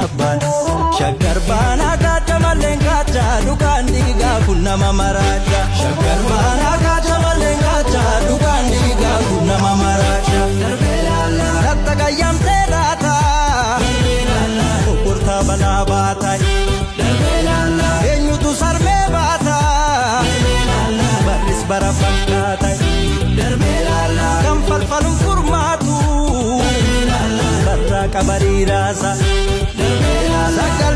abban shaggar bana kacha malen kacha dukan diga kunna mamaraja shaggar bana kacha malen kacha dukan diga kunna mamaraja darbelala rattagayam terata darbelala ukurta bana batai darbelala enyu tu sarme bata darbelala baris barafakata darbelala kam falfalum furmatu darbelala barra kabari rasa darbelala sagal